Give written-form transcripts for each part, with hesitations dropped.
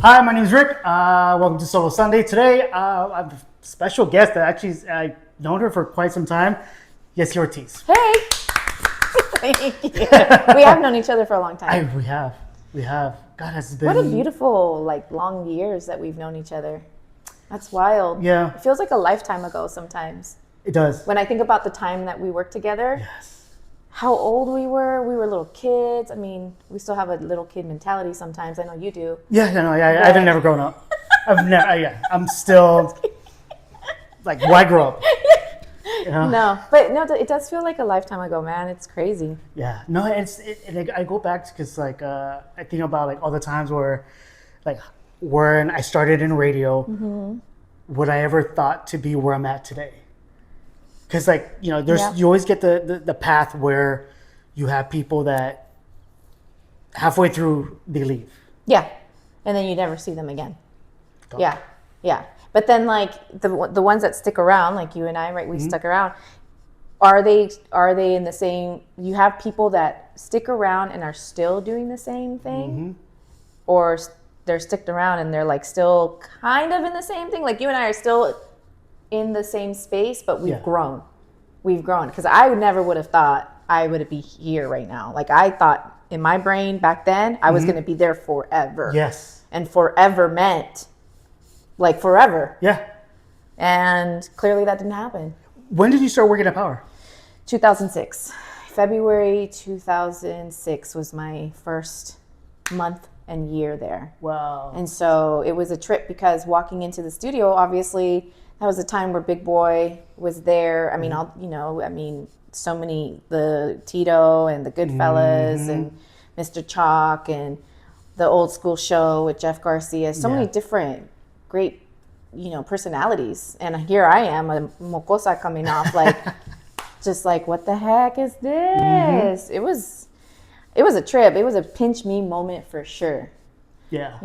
Hi, my name is Rick. Welcome to Solo Sunday. Today, I have a special guest that actually I've known her for quite some time, Yesi Ortiz. Hey! Thank you. We have known each other for a long time. We have. God, has been... What a beautiful, long years that we've known each other. That's wild. Yeah. It feels like a lifetime ago sometimes. It does. When I think about the time that we worked together. Yes. How old we were little kids. I mean, we still have a little kid mentality sometimes. I know you do. Yeah, no, I've never grown up. I'm still, why grow up? You know? No, but no, it does feel like a lifetime ago, man. It's crazy. Yeah, no, I go back because I think about all the times where, when I started in radio, would I ever thought to be where I'm at today? Because you always get the path where you have people that halfway through they leave. Yeah, and then you never see them again. Gone. Yeah. But then the ones that stick around, like you and I, right? We stuck around. Are they in the same? You have people that stick around and are still doing the same thing, or they're sticked around and they're still kind of in the same thing. Like you and I are still in the same space, but we've grown. We've grown because I never would have thought I would be here right now. I thought in my brain back then I was going to be there forever. Yes. And forever meant forever. Yeah. And clearly that didn't happen. When did you start working at Power? 2006. February 2006 was my first month and year there. Wow. And so it was a trip because walking into the studio, obviously, that was a time where Big Boy was there. I mean, so many, the Tito and the Goodfellas and Mr. Chalk and the Old School Show with Jeff Garcia. So many different great, personalities. And here I am, a mocosa coming off, what the heck is this? It was a trip. It was a pinch me moment for sure. Yeah.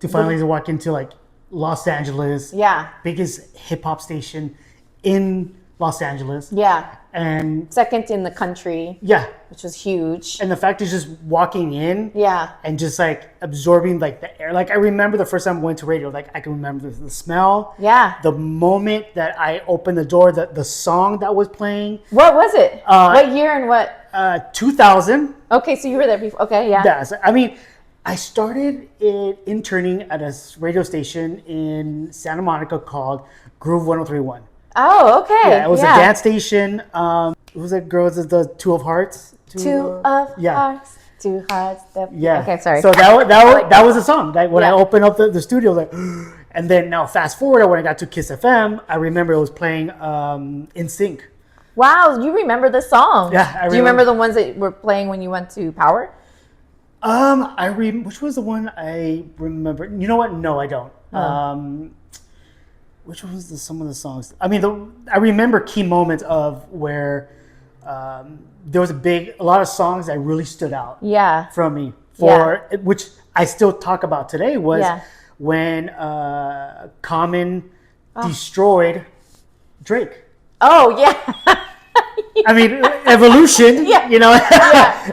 To finally walk into Los Angeles. Yeah. Biggest hip hop station in Los Angeles. Yeah. And second in the country. Yeah. Which was huge. And the fact is just walking in. Yeah. And just absorbing the air. I remember the first time I went to radio, I can remember the smell. Yeah. The moment that I opened the door, the song that was playing. What was it? What year and what? 2000. Okay, so you were there before. Okay, yeah. Yes. I started interning at a radio station in Santa Monica called Groove 103.1. Oh, okay. Yeah, it was a dance station. It was girls of the Two of Hearts. Two of Hearts. Two hearts. Yeah. Okay, sorry. So that was a song. When I opened up the studio, and then now fast forward when I got to Kiss FM, I remember it was playing In Sync. Wow, you remember the song? Yeah, I remember. Do you remember the ones that were playing when you went to Power? Which was the one I remember? You know what? No, I don't. Which was some of the songs? I remember key moments of where there was a lot of songs that really stood out. Yeah. From me which I still talk about today was when Common destroyed Drake. Oh yeah. Evolution. Yeah.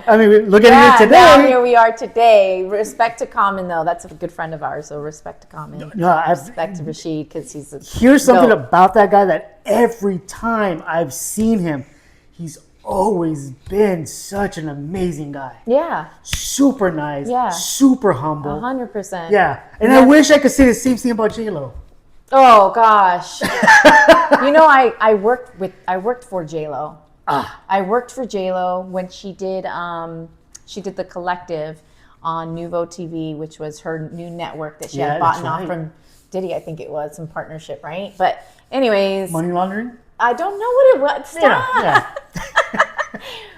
Look at it today. Now here we are today. Respect to Common, though. That's a good friend of ours, so respect to Common. No, respect to Rashid because he's Here's something about that guy that every time I've seen him, he's always been such an amazing guy. Yeah. Super nice. Yeah. Super humble. 100%. Yeah. And I wish I could say the same thing about J-Lo. Oh gosh. I worked for J-Lo. I worked for J-Lo when she did the Collective on Nuvo TV, which was her new network that she had bought off from Diddy, I think it was, some partnership, right? But anyways. Money laundering? I don't know what it was. Stop. Yeah.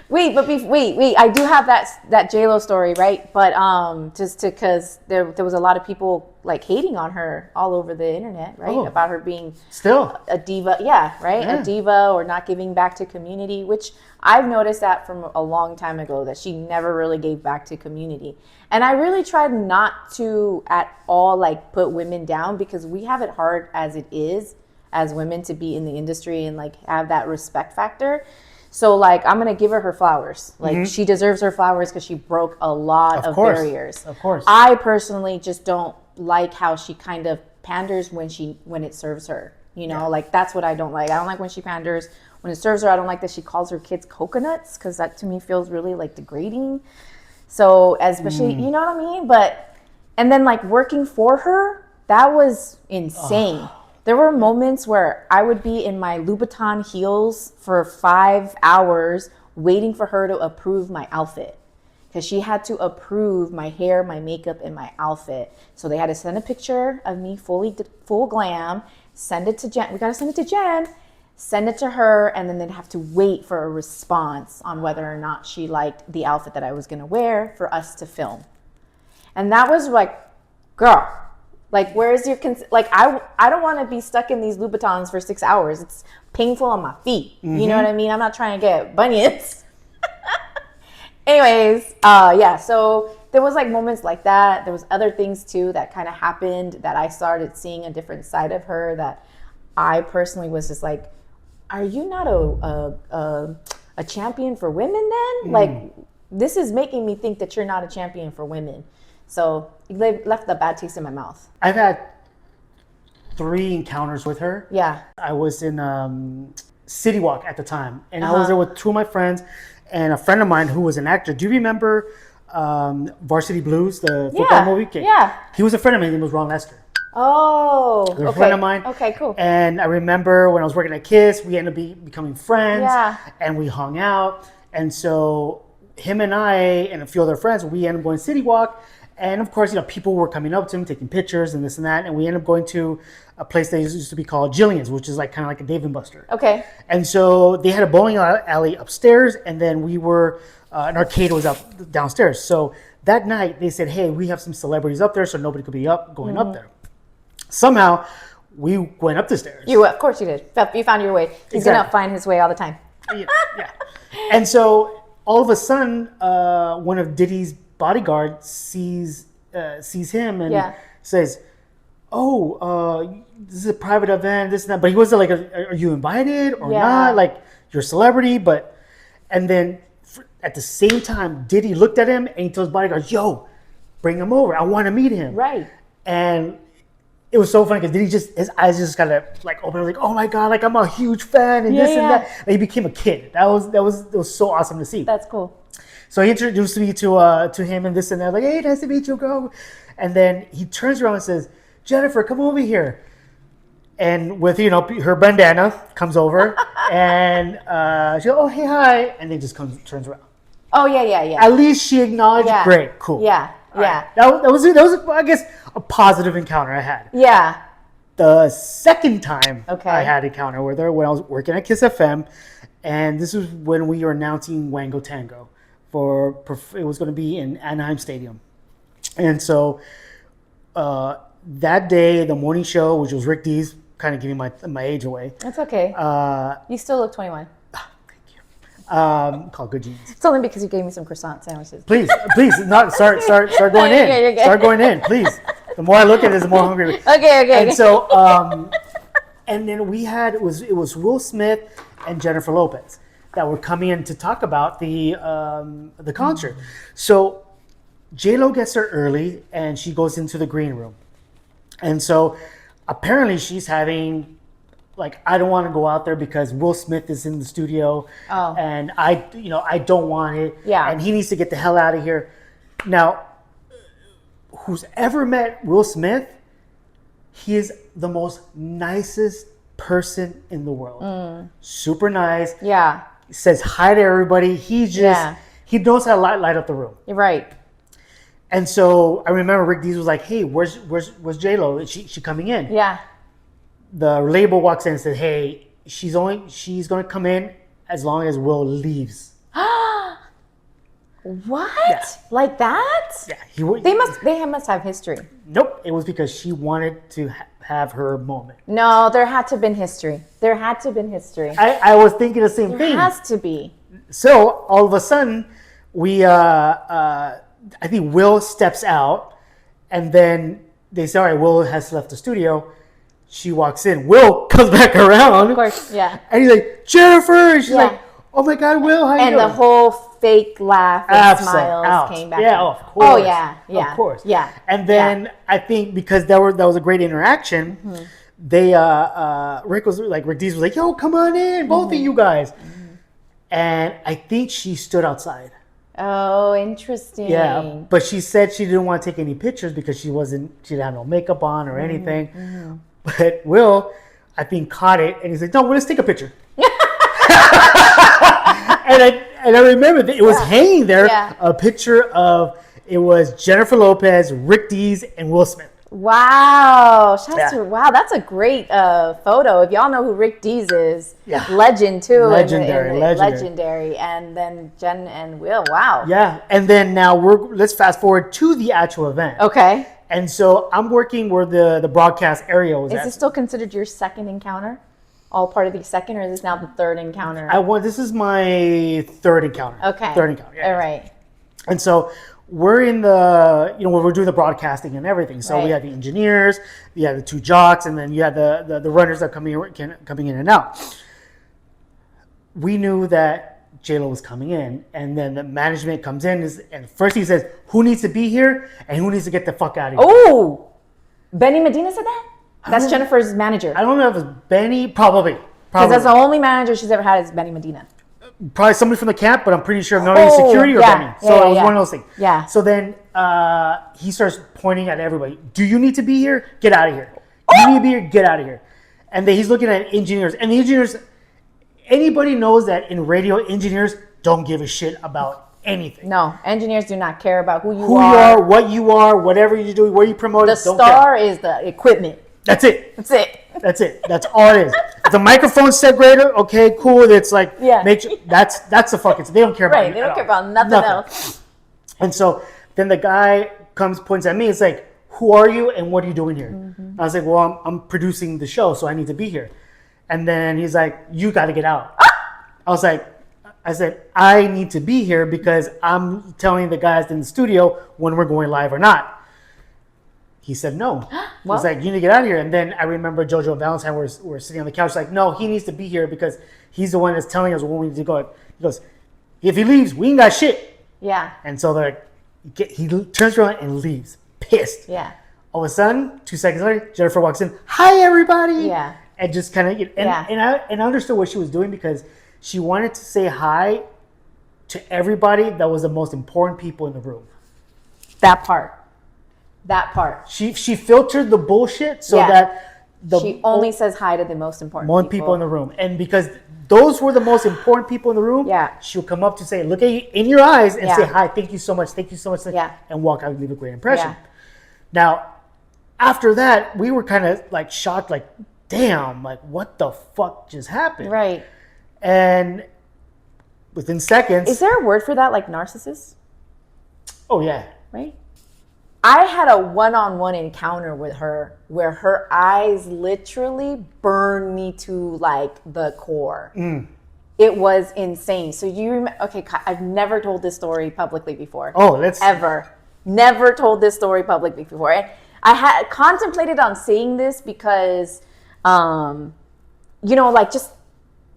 Wait, I do have that J-Lo story, right? But just because there was a lot of people hating on her all over the internet, right? About her being still a diva. Yeah, right? Yeah. A diva or not giving back to community, which I've noticed that from a long time ago, that she never really gave back to community. And I really tried not to at all put women down because we have it hard as it is as women to be in the industry and have that respect factor. So like, I'm going to give her flowers. Like she deserves her flowers because she broke a lot of barriers. Of course. I personally just don't like how she kind of panders when it serves her. You know, like that's what I don't like. I don't like when she panders. When it serves her, I don't like that she calls her kids coconuts, because that to me feels really like degrading. So especially, you know what I mean? And then like working for her, that was insane. There were moments where I would be in my Louboutin heels for 5 hours waiting for her to approve my outfit, because she had to approve my hair, my makeup, and my outfit. So they had to send a picture of me full glam, send it to Jen. We got to send it to Jen, send it to her, and then they'd have to wait for a response on whether or not she liked the outfit that I was going to wear for us to film. And that was like, girl, like, where's your like, I don't want to be stuck in these Louboutins for 6 hours. It's painful on my feet. You know what I mean? I'm not trying to get bunions. Anyways, so there was like moments like that. There was other things too that kind of happened that I started seeing a different side of her, that I personally was just like, are you not a champion for women then? Like, this is making me think that you're not a champion for women. So it left a bad taste in my mouth. I've had 3 encounters with her. Yeah. I was in City Walk at the time, and I was there with 2 of my friends and a friend of mine who was an actor. Do you remember Varsity Blues, the football movie? Okay. Yeah. He was a friend of mine. His name was Ron Lester. Oh, They're a friend of mine. Okay, cool. And I remember when I was working at KISS, we ended up becoming friends. Yeah. And we hung out. And so him and I and a few other friends, we ended up going City Walk. And of course, people were coming up to him, taking pictures and this and that. And we ended up going to a place that used to be called Jillian's, which is like kind of like a Dave & Buster. Okay. And so they had a bowling alley upstairs, and then we were, an arcade was up downstairs. So that night they said, hey, we have some celebrities up there, so nobody could be going up there. Somehow we went up the stairs. Of course you did. You found your way. He's going to find his way all the time. Yeah. And so all of a sudden, one of Diddy's bodyguards sees him and says, this is a private event, this and that. But he wasn't like, are you invited or not? Like, you're a celebrity. And then at the same time, Diddy looked at him and he told his bodyguards, yo, bring him over. I want to meet him. Right. And it was so funny because Diddy his eyes just kind of like opened, like, oh my God, like I'm a huge fan and this and that. And he became a kid. It was so awesome to see. That's cool. So he introduced me to him and this and that, like, hey, nice to meet you, bro. And then he turns around and says, Jennifer, come over here. And with, her bandana comes over and she goes, oh, hey, hi. And then just turns around. Oh, yeah. At least she acknowledged, great, cool. Yeah. Right. That was, I guess, a positive encounter I had. Yeah. The second time I had an encounter with her, when I was working at KISS FM, and this was when we were announcing Wango Tango. It was going to be in Anaheim Stadium. And so that day, the morning show, which was Rick D's, kind of giving my age away. That's okay. You still look 21. Thank you. Called Good Genes. It's only because you gave me some croissant sandwiches. Please, not start going in. You're good. Start going in, please. The more I look at it, the more hungry. Okay. And so, and then we had it was Will Smith and Jennifer Lopez that were coming in to talk about the concert. So J-Lo gets there early and she goes into the green room. And so apparently she's having, like, I don't want to go out there because Will Smith is in the studio and I don't want it. Yeah. And he needs to get the hell out of here. Now, who's ever met Will Smith, he is the most nicest person in the world. Super nice. Yeah. Says hi to everybody. He knows how to light up the room. You're right. And so I remember Rick Dees was like, "Hey, where's J-Lo? Is she coming in?" Yeah. The label walks in and says, "Hey, she's going to come in as long as Will leaves." What? Yeah. Like that? Yeah. They must have history. Nope. It was because she wanted to have her moment. No, there had to have been history. I was thinking the same thing. There has to be. So all of a sudden, I think Will steps out, and then they say, all right, Will has left the studio. She walks in. Will comes back around. Of course, yeah. And he's like, Jennifer! And she's like, oh my God, Will, how you and doing? the whole fake laugh and smiles came back. Yeah, of course. Oh yeah, of course. Yeah. And then I think because that was a great interaction, they Rick Dees was like, yo, come on in, both of you guys. And I think she stood outside. Oh, interesting. Yeah, but she said she didn't want to take any pictures because she didn't have no makeup on or anything. But Will, I think, caught it and he's like, no, well, let's take a picture. And I remember that it was hanging there, a picture of, it was Jennifer Lopez, Rick Dees, and Will Smith. Wow. Wow, that's a great photo. If y'all know who Rick Dees is, legend too. Legendary. And then Jen and Will, wow. Yeah, and then now let's fast forward to the actual event. Okay. And so I'm working where the broadcast area was at. Is this still considered your second encounter? All part of the second, or is this now the third encounter? This is my third encounter. Okay. Third encounter. Yeah. All right. And so we're in where we're doing the broadcasting and everything. So we had the engineers, you had the two jocks, and then you had the runners that coming in and out. We knew that J-Lo was coming in, and then the management comes in, and first he says, who needs to be here and who needs to get the fuck out of here? Oh, Benny Medina said that? That's Jennifer's manager. I don't know if it's Benny, probably. Because that's the only manager she's ever had is Benny Medina. Probably somebody from the camp, but I'm pretty sure not any security or Benny. So it was one of those things. Yeah. So then he starts pointing at everybody. Do you need to be here? Get out of here. Do you need to be here? Get out of here. And then he's looking at engineers. And the engineers, anybody knows that in radio, engineers don't give a shit about anything. No, engineers do not care about who you are, what you are, whatever you do, where you promote. The star is the equipment. That's it. That's it. That's it. That's all it is. It's a microphone separator. Okay, cool. It's like make sure that's the fucking. They don't care about They don't care about nothing else. And so then the guy points at me. It's like, who are you and what are you doing here? I was like, well, I'm producing the show, so I need to be here. And then he's like, you got to get out. I said, I need to be here because I'm telling the guys in the studio when we're going live or not. He said no. He's like, you need to get out of here. And then I remember JoJo and Valentine were sitting on the couch like, no, he needs to be here because he's the one that's telling us when we need to go. He goes, if he leaves, we ain't got shit. Yeah. And so he turns around and leaves, pissed. Yeah. All of a sudden, 2 seconds later, Jennifer walks in. Hi, everybody. Yeah. And just kind of, and I understood what she was doing because she wanted to say hi to everybody that was the most important people in the room. That part. She filtered the bullshit so that she only says hi to the most important people in the room. And because those were the most important people in the room, she'll come up to say, look at you in your eyes and say, hi, thank you so much, and walk out and leave a great impression. Yeah. Now, after that, we were kind of like shocked, like, damn, like what the fuck just happened? Right. And within seconds. Is there a word for that, like narcissist? Oh, yeah. Right? I had a one-on-one encounter with her where her eyes literally burned me to like the core. It was insane. So you remember, okay, I've never told this story publicly before. Never told this story publicly before. And I had contemplated on saying this because, like just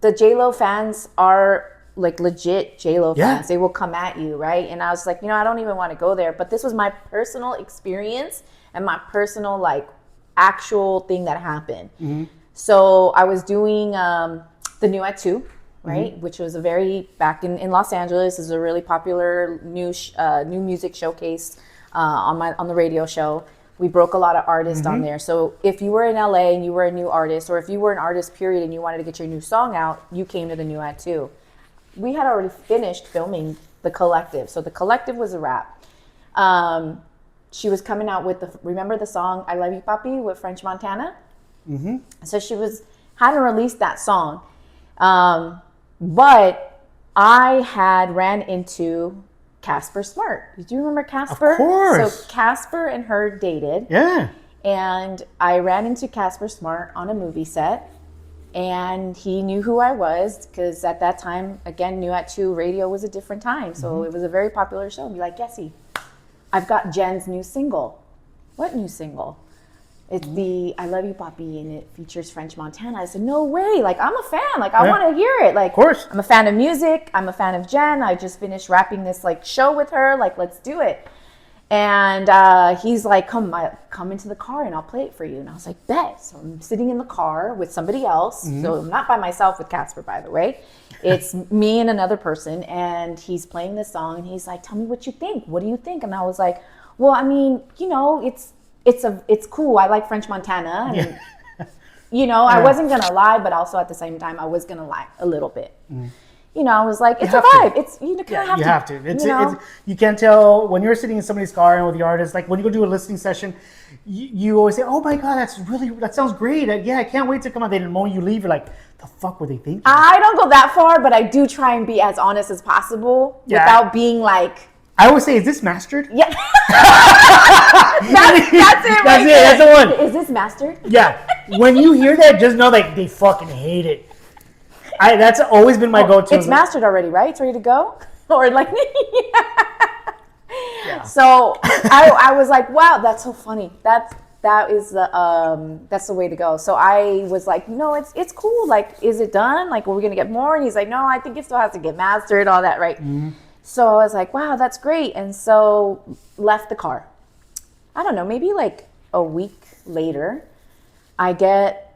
the J-Lo fans are like legit J-Lo fans. They will come at you, right? And I was like, I don't even want to go there. But this was my personal experience and my personal like actual thing that happened. So I was doing the New at 2, right? Which was back in Los Angeles, is a really popular new music showcase on the radio show. We broke a lot of artists on there. So if you were in LA and you were a new artist, or if you were an artist period and you wanted to get your new song out, you came to the New at 2. We had already finished filming The Collective. So The Collective was a wrap. She was coming out with remember the song I Love You Papi with French Montana? So she hadn't released that song. But I had ran into Casper Smart. Do you remember Casper? Of course. So Casper and her dated. Yeah. And I ran into Casper Smart on a movie set. And he knew who I was because at that time, again, New at 2 radio was a different time. So it was a very popular show. And be like, Yesi, I've got Jen's new single. What new single? It's the I Love You, Papi, and it features French Montana. I said, no way. Like, I'm a fan. Like, I want to hear it. Like, of course. I'm a fan of music. I'm a fan of Jen. I just finished wrapping this, like, show with her. Like, let's do it. And he's like, come into the car and I'll play it for you. And I was like, bet. So I'm sitting in the car with somebody else. So I'm not by myself with Casper, by the way. It's me and another person. And he's playing this song. And he's like, tell me what you think. What do you think? And I was like, well, I mean, you know, it's cool. I like French Montana. And, you know, I wasn't going to lie, but also at the same time, I was going to lie a little bit. You know, I was like, it's a vibe. It's you kind of have to. It's you can't tell when you're sitting in somebody's car and with the artist. Like when you go do a listening session, you always say, "Oh my God, that sounds great. Yeah, I can't wait to come out." Then the moment you leave, you're like, "The fuck were they thinking?" I don't go that far, but I do try and be as honest as possible without being like. I always say, "Is this mastered?" Yeah, that's it. That's it. That's the one. Is this mastered? Yeah. When you hear that, just know like they fucking hate it. That's always been my go-to. It's mastered already, right? It's ready to go? Or like, yeah. So I was like, wow, that's so funny. That's the way to go. So I was like, no, it's cool. Like, is it done? Like, are we gonna get more? And he's like, no, I think it still has to get mastered, all that, right? Mm-hmm. So I was like, wow, that's great. And so left the car. I don't know, maybe like a week later, I get.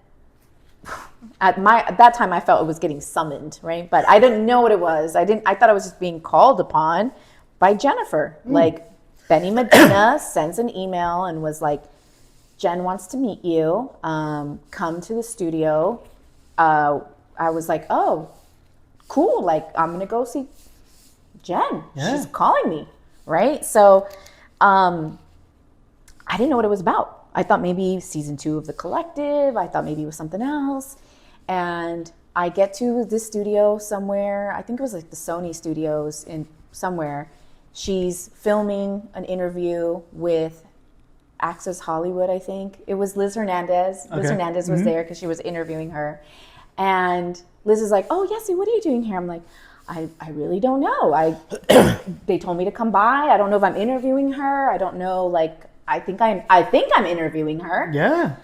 At that time, I felt it was getting summoned, right? But I didn't know what it was. I thought I was just being called upon by Jennifer. Like, Benny Medina sends an email and was like, Jen wants to meet you. Come to the studio. I was like, oh, cool. Like, I'm going to go see Jen. Yeah. She's calling me, right? So I didn't know what it was about. I thought maybe season 2 of The Collective. I thought maybe it was something else. And I get to this studio somewhere. I think it was like the Sony studios in somewhere. She's filming an interview with Access Hollywood, I think. It was Liz Hernandez. Okay. Liz Hernandez was there because she was interviewing her. And Liz is like, oh, Yesi, what are you doing here? I'm like, I really don't know. They told me to come by. I don't know if I'm interviewing her. I don't know, like, I think I'm interviewing her. Yeah.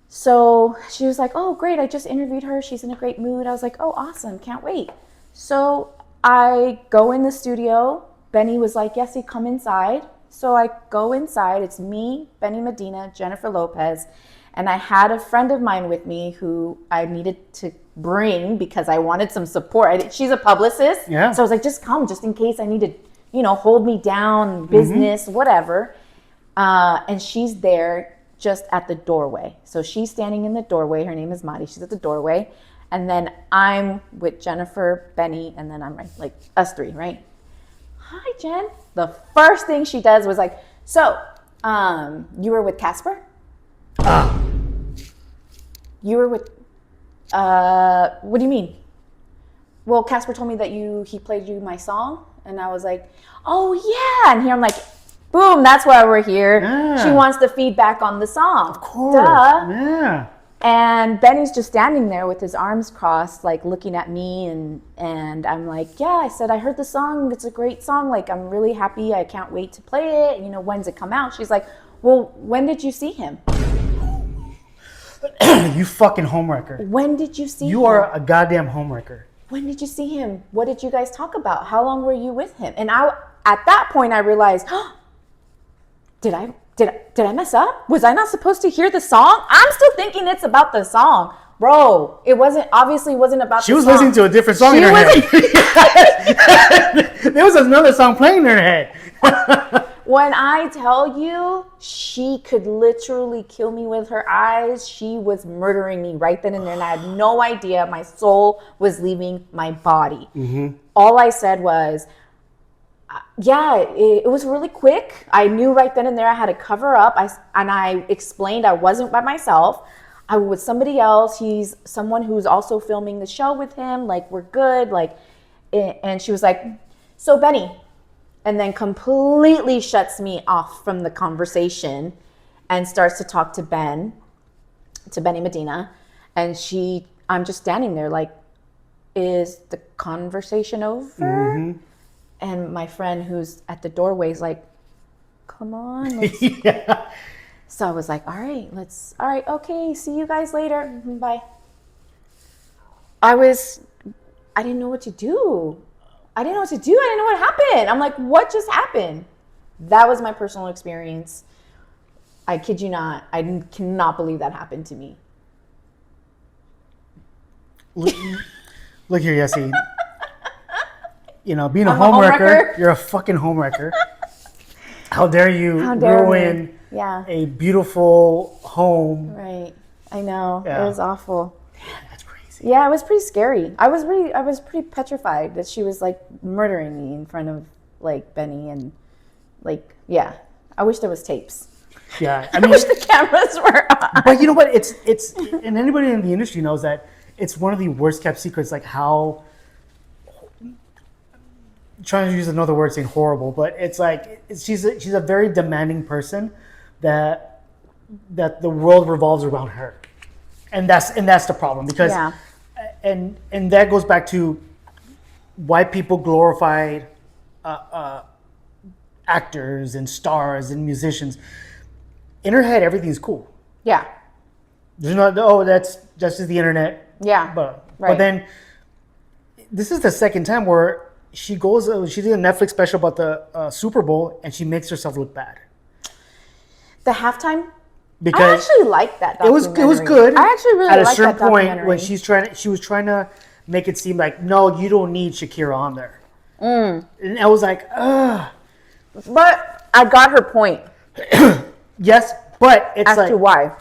So she was like, oh, great. I just interviewed her. She's in a great mood. I was like, oh, awesome. Can't wait. So I go in the studio. Benny was like, Yesi, come inside. So I go inside. It's me, Benny Medina, Jennifer Lopez. And I had a friend of mine with me who I needed to bring because I wanted some support. She's a publicist. Yeah. So I was like, just come, just in case I needed, hold me down, business, whatever. And she's there just at the doorway. So she's standing in the doorway. Her name is Madi. She's at the doorway. And then I'm with Jennifer, Benny, and then I'm like us three, right? Hi, Jen. The first thing she does was like, so, you were with Casper? You were with, what do you mean? Well, Casper told me that he played you my song. And I was like, oh yeah. And here I'm like, boom, that's why we're here. Yeah. She wants the feedback on the song. Of course. Duh. Yeah. And Benny's just standing there with his arms crossed, like looking at me. And I'm like, yeah, I said, I heard the song. It's a great song. Like, I'm really happy. I can't wait to play it. When's it come out? She's like, well, when did you see him? You fucking homewrecker. When did you see him? You are a goddamn homewrecker. When did you see him? What did you guys talk about? How long were you with him? And at that point, I realized, did I mess up? Was I not supposed to hear the song? I'm still thinking it's about the song. Bro, it obviously wasn't about the song. She was listening to a different song in her head. There was another song playing in her head. When I tell you, she could literally kill me with her eyes. She was murdering me right then and there, and I had no idea my soul was leaving my body. Mm-hmm. All I said was, yeah, it was really quick. I knew right then and there I had to cover up. I explained I wasn't by myself. I was with somebody else. He's someone who's also filming the show with him. Like, we're good. Like, and she was like, so Benny, and then completely shuts me off from the conversation and starts to talk to Benny Medina. And I'm just standing there like, is the conversation over? Mm-hmm. And my friend who's at the doorway is like, come on. Yeah. So I was like, all right, okay, see you guys later. Bye. I didn't know what to do. I didn't know what happened. I'm like, what just happened? That was my personal experience. I kid you not. I cannot believe that happened to me. Look here, Yesi. Being a homewrecker, you're a fucking homewrecker. How dare you ruin a beautiful home? Right. I know. Yeah. It was awful. Damn, that's crazy. Yeah, it was pretty scary. I was pretty petrified that she was like murdering me in front of like Benny and like, yeah. I wish there was tapes. Yeah. I wish the cameras were on. But you know what? It's and anybody in the industry knows that it's one of the worst kept secrets, like how, trying to use another word saying horrible, but it's like she's a very demanding person that the world revolves around her, and that's the problem, because and that goes back to why people glorified actors and stars and musicians. In her head, everything's cool. Yeah. There's not that's just the internet. Yeah. But then this is the second time where she did a Netflix special about the Super Bowl, and she makes herself look bad. The halftime? Because I actually liked that documentary. It was good. I actually really liked that documentary. At a certain point, when she was trying to make it seem like, no, you don't need Shakira on there. And I was like, ugh. But I got her point. Yes, but it's as to why.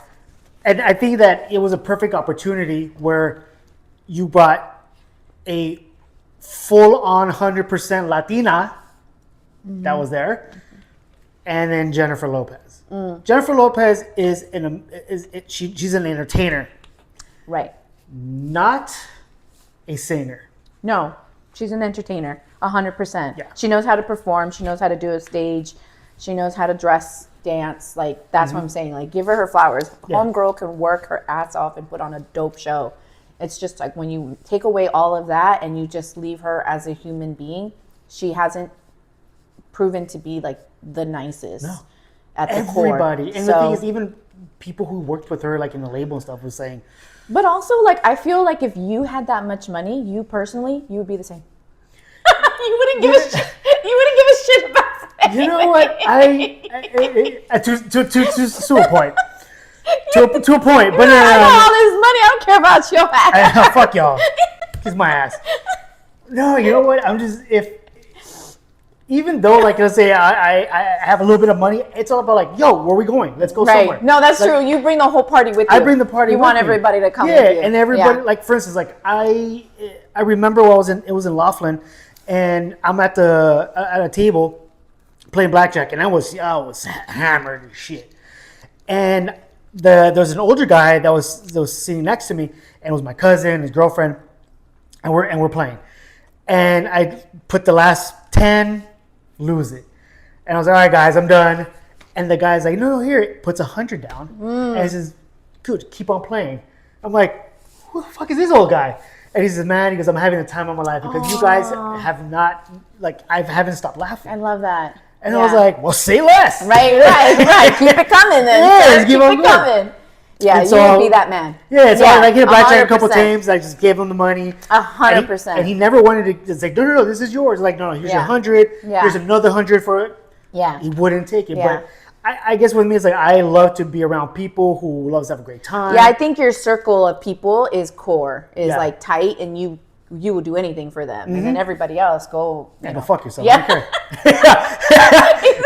And I think that it was a perfect opportunity where you brought a full-on 100% Latina that was there, and then Jennifer Lopez. Jennifer Lopez she's an entertainer, right? Not a singer. No, she's an entertainer, 100%. Yeah. She knows how to perform. She knows how to do a stage. She knows how to dress, dance. Like that's what I'm saying. Like give her flowers. Yeah. Homegirl can work her ass off and put on a dope show. It's just like when you take away all of that and you just leave her as a human being, she hasn't proven to be like the nicest at the core. Everybody. And the thing is, even people who worked with her, like in the label and stuff, was saying. But also, like, I feel like if you had that much money, you personally, you would be the same. You wouldn't give a shit. You wouldn't give a shit about it. You know what? To a point. To a point, but I got all this money. I don't care about your ass. Fuck y'all. Kiss my ass. No, you know what? I'm just even though, like, let's say I have a little bit of money, it's all about like, yo, where are we going? Let's go somewhere. No, that's true. You bring the whole party with you. I bring the party. You want everybody to come. Yeah, with you. and everybody, like, for instance, like I remember when it was in Laughlin, and I'm at a table playing blackjack, and I was hammered as shit, and there was an older guy that was sitting next to me, and it was my cousin, his girlfriend, and we're playing. And I put the last 10, lose it. And I was like, all right, guys, I'm done. And the guy's like, no, here, puts 100 down. And he says, good, keep on playing. I'm like, who the fuck is this old guy? And he says, man, he goes, I'm having the time of my life because you guys have not, like, I haven't stopped laughing. I love that. And I was like, well, say less. Right. Keep it coming then. Yeah, keep it coming. Yeah, you would be that man. Yeah, so I hit a blackjack a couple times. I just gave him the money. 100%. And he never wanted to say, no, this is yours. Like, no, here's your 100. Yeah. Here's another 100 for it. Yeah. He wouldn't take it. Yeah. But I guess with me, it's like I love to be around people who loves to have a great time. Yeah, I think your circle of people is like tight, and you will do anything for them, and then everybody else go fuck yourself. Yeah.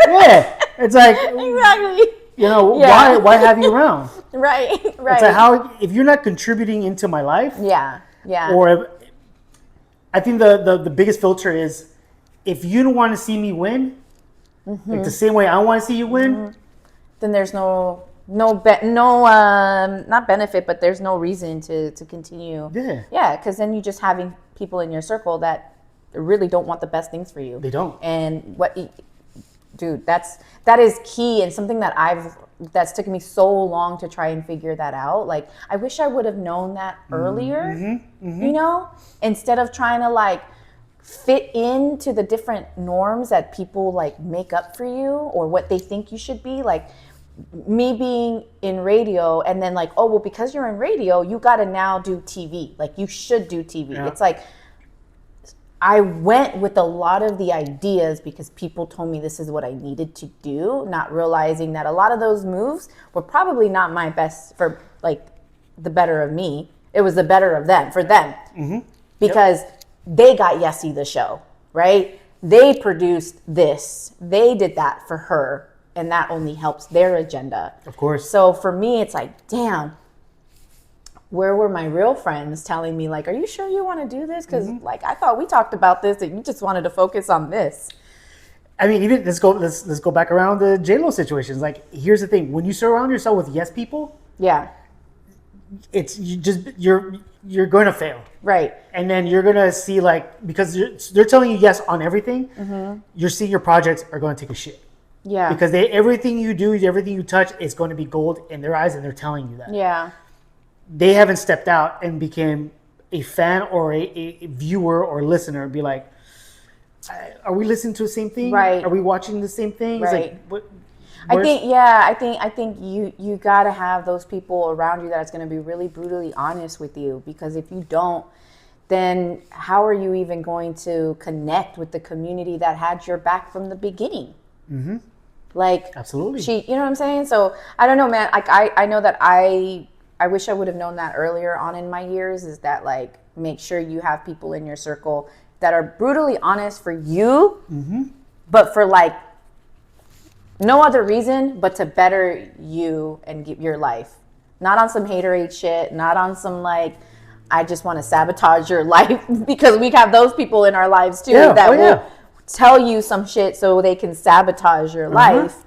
Yeah, it's like exactly. Why have you around? Right. It's like if you're not contributing into my life. Yeah. Or I think the biggest filter is if you don't want to see me win, like the same way I want to see you win, then there's not benefit, but there's no reason to continue. Yeah, because then you're just having people in your circle that really don't want the best things for you. They don't. And dude, that is key, and something that's taken me so long to try and figure that out. Like, I wish I would have known that earlier, instead of trying to like fit into the different norms that people like make up for you or what they think you should be. Like, me being in radio and then like, oh, well, because you're in radio, you got to now do TV. Like you should do TV. Yeah. It's like, I went with a lot of the ideas because people told me this is what I needed to do, not realizing that a lot of those moves were probably not my best for like the better of me. It was the better of them, for them. Mm-hmm. Because they got Yesi the show, right? They produced this. They did that for her. And that only helps their agenda. Of course. So for me, it's like, damn, where were my real friends telling me like, are you sure you want to do this? Because like, I thought we talked about this, that you just wanted to focus on this. I mean, even let's go back around the J-Lo situations. Like, here's the thing: when you surround yourself with yes people, you're going to fail, right? And then you're going to see like, because they're telling you yes on everything, you're seeing your projects are going to take a shit. Yeah. Because everything you do, everything you touch is going to be gold in their eyes, and they're telling you that. Yeah. They haven't stepped out and became a fan or a viewer or listener and be like, are we listening to the same thing? Right. Are we watching the same thing? Right. Like, I think you got to have those people around you that's going to be really brutally honest with you, because if you don't, then how are you even going to connect with the community that had your back from the beginning? Mm-hmm. Like, absolutely. You know what I'm saying? So I don't know, man. Like I know that I wish I would have known that earlier on in my years, is that like, make sure you have people in your circle that are brutally honest for you, but for like no other reason but to better you and get your life. Not on some haterade shit, not on some like, I just want to sabotage your life, because we have those people in our lives too that will tell you some shit so they can sabotage your life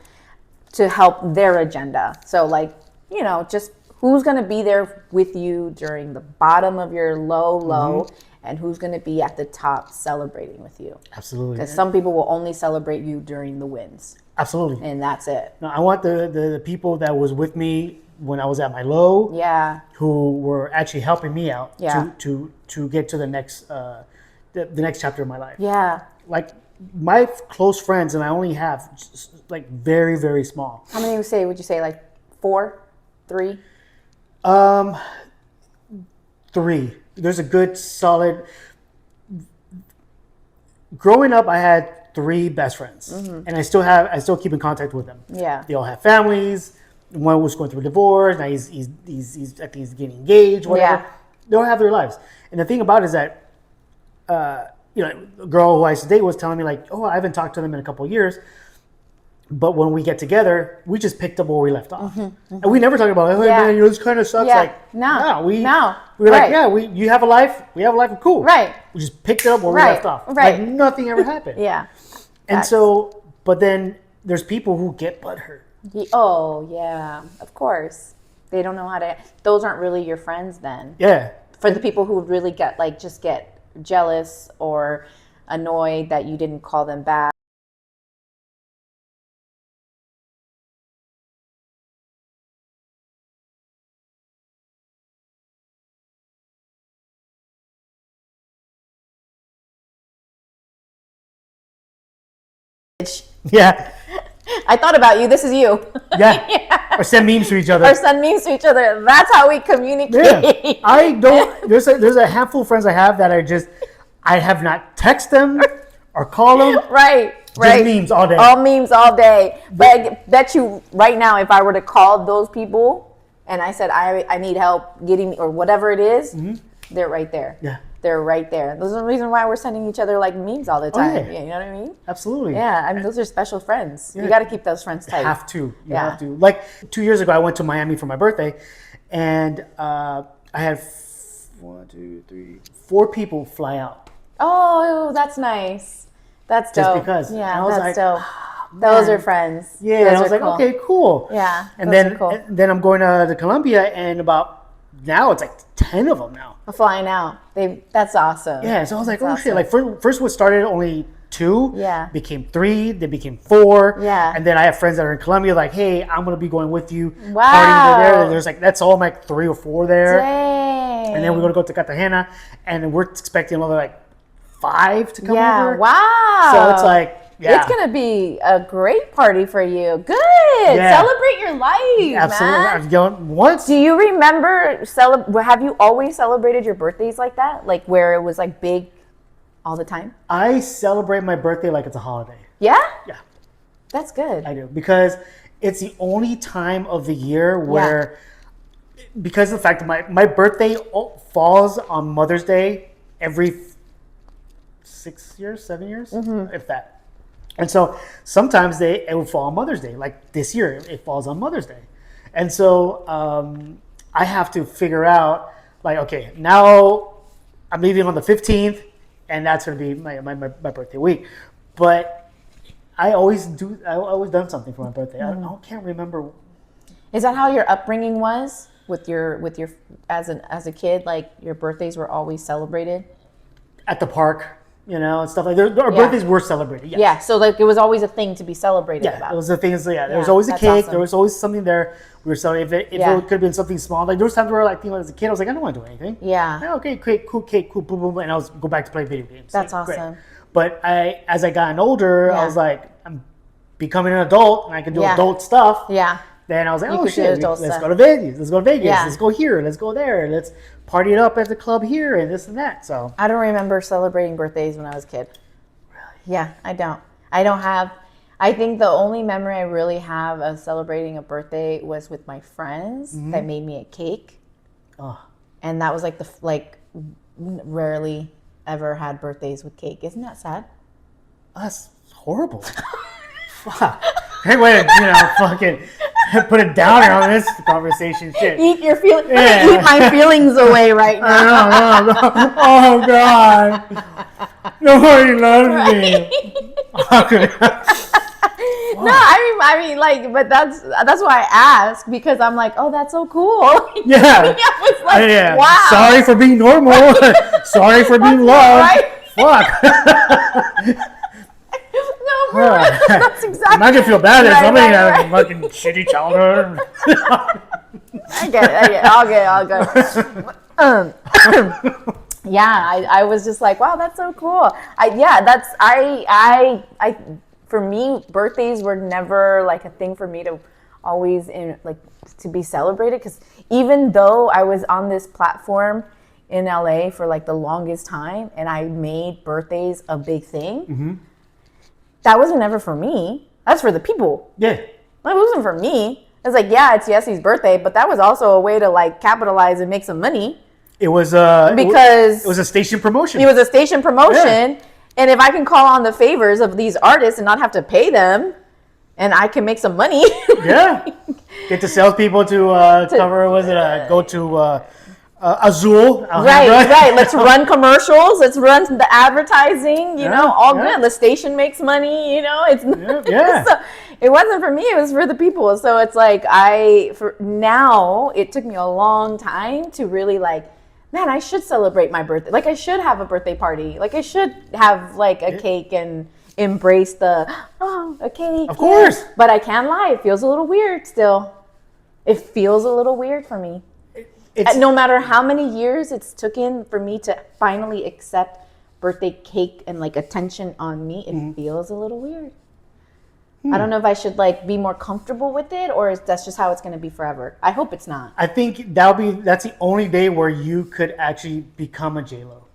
to help their agenda. So like, you know, just who's going to be there with you during the bottom of your low, and who's going to be at the top celebrating with you. Absolutely. Because some people will only celebrate you during the wins. Absolutely. And that's it. No, I want the people that was with me when I was at my low, who were actually helping me out to get to the next the next chapter of my life. Yeah. Like, my close friends, and I only have like very, very small. How many would you say like 4, 3? 3. There's a good solid. Growing up, I had 3 best friends, and I still keep in contact with them. Yeah. They all have families. One was going through a divorce. Now he's I think he's getting engaged. Whatever. Yeah. They all have their lives. And the thing about it is that, you know, a girl who I used to date was telling me like, oh, I haven't talked to them in a couple of years. But when we get together, we just picked up where we left off, and we never talk about, hey man, this kind of sucks. Like, we were like, you have a life, we have a life, cool. Right. We just picked it up where we left off. Right. Like nothing ever happened. And so, but then there's people who get butthurt. Oh yeah, of course. They don't know how to. Those aren't really your friends then. Yeah. For the people who really get jealous or annoyed that you didn't call them back. Yeah. I thought about you. This is you. Yeah. Or send memes to each other. That's how we communicate. Yeah. I don't. There's a handful of friends I have that I have not text them or call them. Right. Just memes all day. All memes all day. But I bet you right now, if I were to call those people and I said I need help getting, or whatever it is, they're right there. Yeah. They're right there. Those are the reason why we're sending each other like memes all the time. Oh, yeah. You know what I mean? Absolutely. Yeah, I mean, those are special friends. Yeah. You got to keep those friends tight. You have to. You have to. Like 2 years ago, I went to Miami for my birthday, and I had 4 people fly out. Oh, that's nice. That's dope. Just because. Yeah, that's dope. Those are friends. Yeah, and I was like, cool. Okay, cool. Yeah, and then I'm going to Colombia, and now it's like 10 of them now. Flying out. That's awesome. Yeah, so I was like, shit. Like first what started only 2, became 3, then became 4. Yeah. And then I have friends that are in Colombia, like, hey, I'm gonna be going with you. Wow. Partying there. And there's like, that's all like 3 or 4 there. Dang. And then we're gonna go to Cartagena, and we're expecting another like 5 to come over. Wow. So it's like, Yeah. It's going to be a great party for you. Good. Yeah. Celebrate your life, Absolutely. man. I've gone once. Do you remember, have you always celebrated your birthdays like that? Like where it was like big all the time? I celebrate my birthday like it's a holiday. Yeah? Yeah. That's good. I do. Because it's the only time of the year where, because of the fact that my birthday falls on Mother's Day every 6 years, 7 years, if that. And so sometimes it will fall on Mother's Day. Like this year, it falls on Mother's Day. And so I have to figure out, like, okay, now I'm leaving on the 15th, and that's going to be my birthday week. But I always done something for my birthday. I can't remember. Is that how your upbringing was with your as a kid? Like your birthdays were always celebrated at the park, and stuff like that. Our birthdays were celebrated. Yes. Yeah, so like it was always a thing to be celebrated about. Yeah, it was the things. Yeah, there was always a cake. Awesome. There was always something there. We were celebrating. If it could have been something small, like there was times where, like, as a kid, I was like, I don't want to do anything. Yeah. Okay, great, cool cake, cool, boom, boom, and I was go back to play video games. That's awesome. Great. But as I got older, I was like, I'm becoming an adult, and I can do adult stuff. Yeah. Then I was like, oh shit, let's go to Vegas. Let's go to Vegas. Yeah. Let's go here. Let's go there. Let's party it up at the club here and this and that. So I don't remember celebrating birthdays when I was a kid. Really? Yeah, I don't. I think the only memory I really have of celebrating a birthday was with my friends that made me a cake. Oh. And that was rarely ever had birthdays with cake. Isn't that sad? That's horrible. Fuck. Great way to, fucking put a downer on this conversation. Shit. Eat your feelings. Yeah. Eat my feelings away right now. No. Oh God. Nobody loves me. No, I mean, like, but that's why I asked, because I'm like, oh, that's so cool. Yeah. I was like, wow. Sorry for being normal. Sorry for being loved. Right? Fuck. No, bro, that's exactly. I'm not gonna feel bad if somebody had a fucking shitty childhood. I get it. I'll go. Yeah, I was just like, wow, that's so cool. For me, birthdays were never like a thing for me to always to be celebrated, because even though I was on this platform in LA for like the longest time and I made birthdays a big thing, that wasn't ever for me. That's for the people. Yeah. It wasn't for me. It's like, yeah, it's Yesi's birthday, but that was also a way to like capitalize and make some money. It was because it was a station promotion. It was a station promotion. Yeah. And if I can call on the favors of these artists and not have to pay them, and I can make some money. Yeah. Get the salespeople to cover, go to Azul. Right. Let's run commercials. Let's run the advertising, all good. The station makes money, it's so it wasn't for me, it was for the people. So it's like now it took me a long time to really like, man, I should celebrate my birthday. Like I should have a birthday party. Like I should have like a cake and embrace a cake. Of course. But I can't lie, it feels a little weird still. It feels a little weird for me. No matter how many years it's taken for me to finally accept birthday cake and like attention on me, it feels a little weird. I don't know if I should like be more comfortable with it, or that's just how it's going to be forever. I hope it's not. I think that's the only day where you could actually become a J-Lo.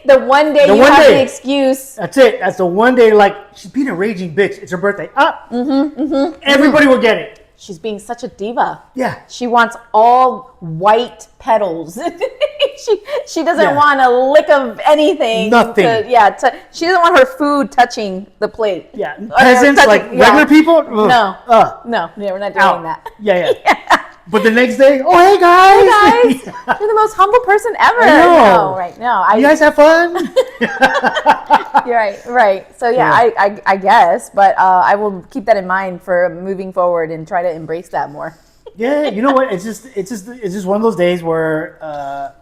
The one day you have the excuse. That's it. That's the one day, like, she's being a raging bitch. It's her birthday. Everybody will get it. She's being such a diva. Yeah. She wants all white petals. She doesn't want a lick of anything. Nothing. She doesn't want her food touching the plate. Yeah. Peasants, regular people? No, we're not doing that. Yeah. But the next day, oh, hey guys. You're the most humble person ever. I know. No, right. No. You guys have fun? You're right. So I guess, but I will keep that in mind for moving forward and try to embrace that more. Yeah, you know what? It's just one of those days where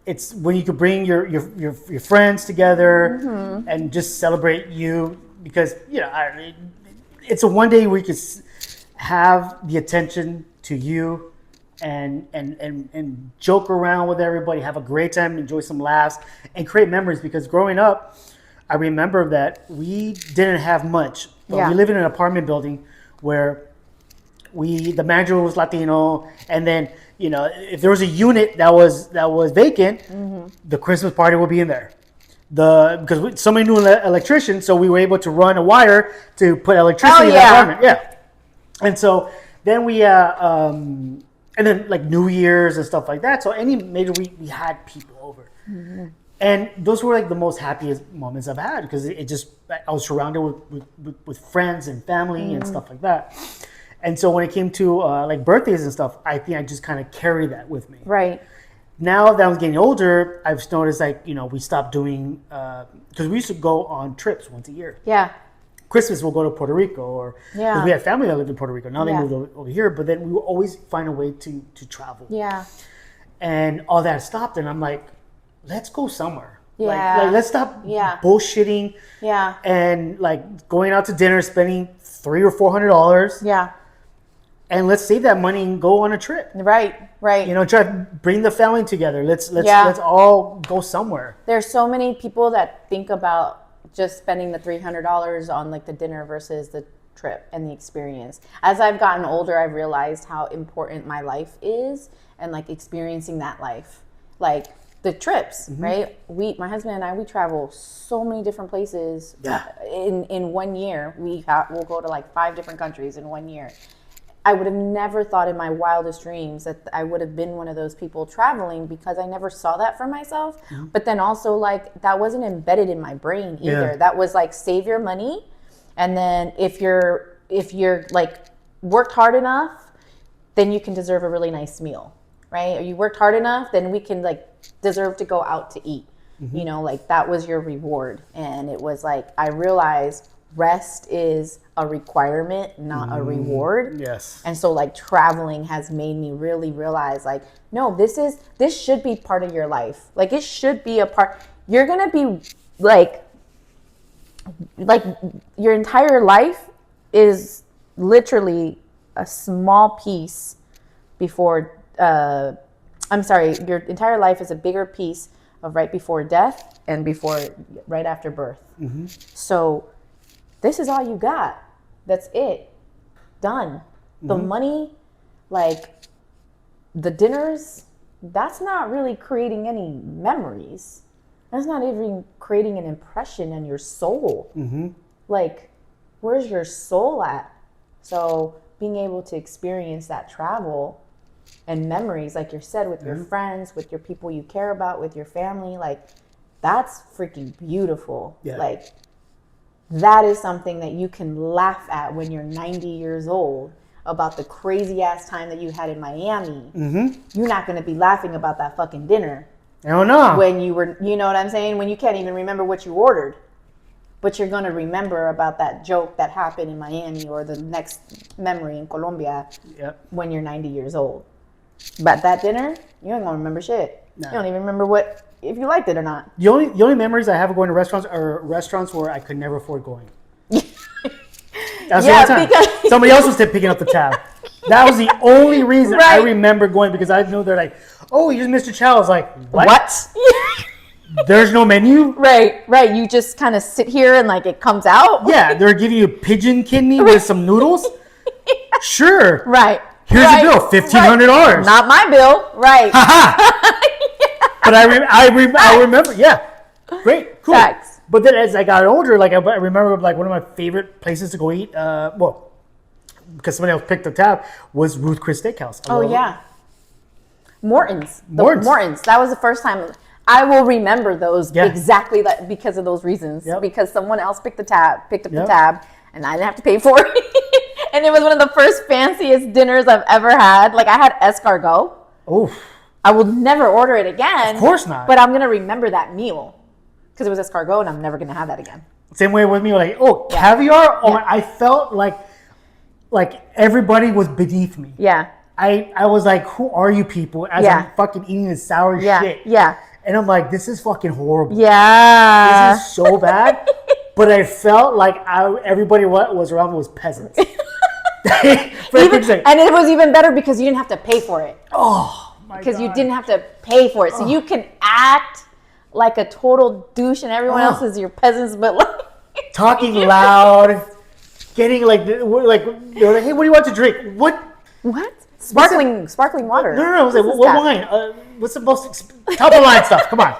it's when you could bring your friends together and just celebrate you, because it's a one day where you could have the attention to you and joke around with everybody, have a great time, enjoy some laughs, and create memories. Because growing up, I remember that we didn't have much, but we live in an apartment building where the manager was Latino, and then if there was a unit that was vacant, the Christmas party would be in there. Because somebody knew an electrician, so we were able to run a wire to put electricity in the apartment. Yeah, and so then and then like New Year's and stuff like that. So any major we had people over, and those were like the most happiest moments I've had because I was surrounded with friends and family and stuff like that. And so when it came to like birthdays and stuff, I think I just kind of carry that with me. Right. Now that I'm getting older, I've noticed like, we stopped doing, because we used to go on trips once a year. Yeah. Christmas we'll go to Puerto Rico because we had family that lived in Puerto Rico. Now they moved over here, but then we will always find a way to travel. Yeah. And all that stopped, and I'm like, let's go somewhere. Yeah. Like let's stop bullshitting. Yeah. And like going out to dinner, spending $300 or $400. Yeah. And let's save that money and go on a trip. Right. Try to bring the family together. Let's all go somewhere. There's so many people that think about just spending the $300 on like the dinner versus the trip and the experience. As I've gotten older, I've realized how important my life is and like experiencing that life. Like the trips, right? My husband and I, we travel so many different places. In 1 year. We'll go to like 5 different countries in 1 year. I would have never thought in my wildest dreams that I would have been one of those people traveling because I never saw that for myself. But then also like that wasn't embedded in my brain either. That was like save your money, and then if you're like worked hard enough, then you can deserve a really nice meal, right? Or you worked hard enough, then we can like deserve to go out to eat. Like that was your reward. And it was like I realized rest is a requirement, not a reward. Yes. And so like traveling has made me really realize like, no, this should be part of your life. Like it should be a part. You're going to be like your entire life is literally a small piece before, your entire life is a bigger piece of right before death and right after birth. So this is all you got. That's it. Done. The money, like the dinners, that's not really creating any memories. That's not even creating an impression in your soul. Like, where's your soul at? So being able to experience that travel and memories, like you said, with your friends, with your people you care about, with your family, like that's freaking beautiful. Yeah. Like that is something that you can laugh at when you're 90 years old about the crazy ass time that you had in Miami. You're not going to be laughing about that fucking dinner. I don't know. When you were, you know what I'm saying? When you can't even remember what you ordered. But you're going to remember about that joke that happened in Miami or the next memory in Colombia when you're 90 years old. But that dinner, you ain't going to remember shit. No. You don't even remember if you liked it or not. The only memories I have of going to restaurants are restaurants where I could never afford going. That's the only time. Because somebody else was picking up the tab. That was the only reason I remember going because I know they're like, oh, here's Mr. Chow. I was like, what? There's no menu? Right. You just kind of sit here and like it comes out? Yeah, they're giving you pigeon kidney with some noodles? Sure. Right. Here's the bill, $1,500. Not my bill. Right. But I remember, great, cool. Facts. But then as I got older, like I remember like one of my favorite places to go eat, because somebody else picked the tab, was Ruth Chris Steakhouse. Morton's. Morton's. That was the first time. I will remember those exactly because of those reasons. Because someone else picked up the tab, and I didn't have to pay for it. And it was one of the first fanciest dinners I've ever had. Like I had escargot. Oh. I will never order it again. Of course not. But I'm gonna remember that meal because it was escargot, and I'm never gonna have that again. Same way with me, like caviar. Oh, I felt like everybody was beneath me. Yeah. I was like, who are you people? As I'm fucking eating this sour shit. Yeah. And I'm like, this is fucking horrible. Yeah. This is so bad. But I felt like everybody was around me was peasants. And it was even better because you didn't have to pay for it. Oh, my God. Because you didn't have to pay for it. So you can act like a total douche, and everyone else is your peasants, but like talking loud, getting like they're like, hey, what do you want to drink? What? Sparkling water. No. I was like, what wine? What's the most top of line stuff? Come on.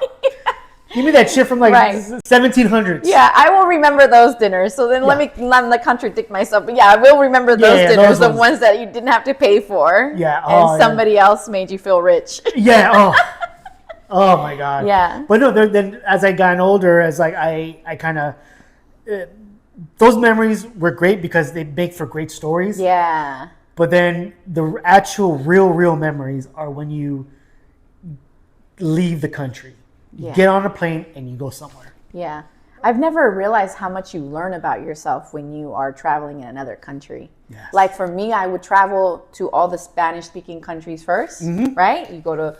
Give me that shit from like 1700s. Yeah, I will remember those dinners. So then let me not contradict myself. But yeah, I will remember those dinners, the ones that you didn't have to pay for. Yeah. And somebody else made you feel rich. Yeah. Oh my God. Yeah. But no, then as I got older, as like I kind of, those memories were great because they make for great stories. Yeah. But then the actual real memories are when you leave the country. You get on a plane and you go somewhere. Yeah. I've never realized how much you learn about yourself when you are traveling in another country. Yes. Like for me, I would travel to all the Spanish-speaking countries first, right? You go to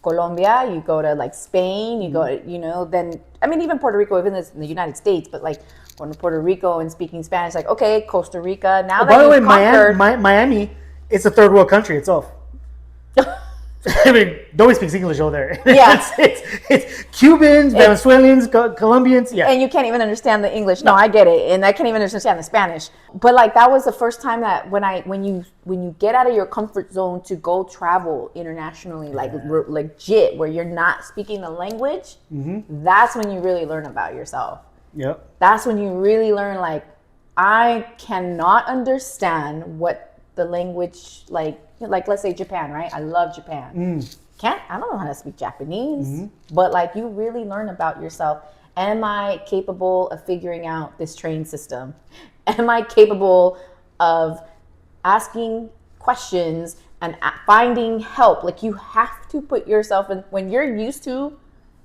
Colombia, you go to like Spain, you go to, then, I mean, even Puerto Rico, even in the United States, but like going to Puerto Rico and speaking Spanish, like, okay, Costa Rica. Now by the way, Miami, it's a third world country itself. I mean, nobody speaks English over there. Yeah. it's Cubans, Venezuelans, Colombians. Yeah. And you can't even understand the English. No, I get it. And I can't even understand the Spanish. But like that was the first time that when you get out of your comfort zone to go travel internationally, like legit, where you're not speaking the language, that's when you really learn about yourself. Yep. That's when you really learn, like, I cannot understand what the language, like let's say Japan, right? I love Japan. I don't know how to speak Japanese, but like you really learn about yourself. Am I capable of figuring out this train system? Am I capable of asking questions and finding help? Like you have to put yourself in, when you're used to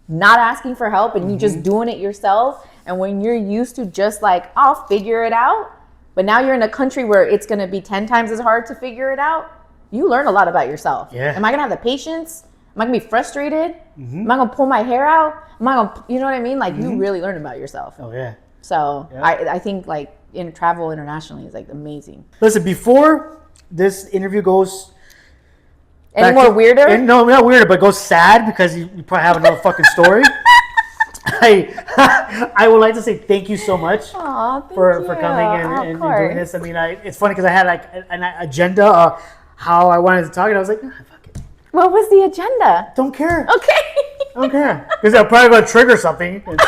not asking for help and you just doing it yourself. And when you're used to just like, I'll figure it out. But now you're in a country where it's going to be 10 times as hard to figure it out. You learn a lot about yourself. Yeah. Am I going to have the patience? Am I going to be frustrated? Am I going to pull my hair out? Am I going to, you know what I mean? Like you really learn about yourself. Oh yeah. So I think like in travel internationally is like amazing. Listen, before this interview goes any more weirder? No, not weirder, but goes sad because you probably have another fucking story. I would like to say thank you so much for coming and doing this. I mean, it's funny because I had like an agenda of how I wanted to talk, and I was like, fuck it. What was the agenda? Don't care. Okay. Don't care because I'm probably going to trigger something. And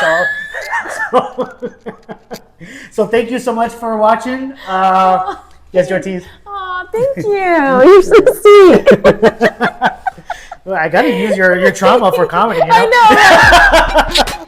so thank you so much for watching. Yesi Ortiz. Oh, thank you. You're so sweet. Well, I got to use your trauma for comedy. You know? I know.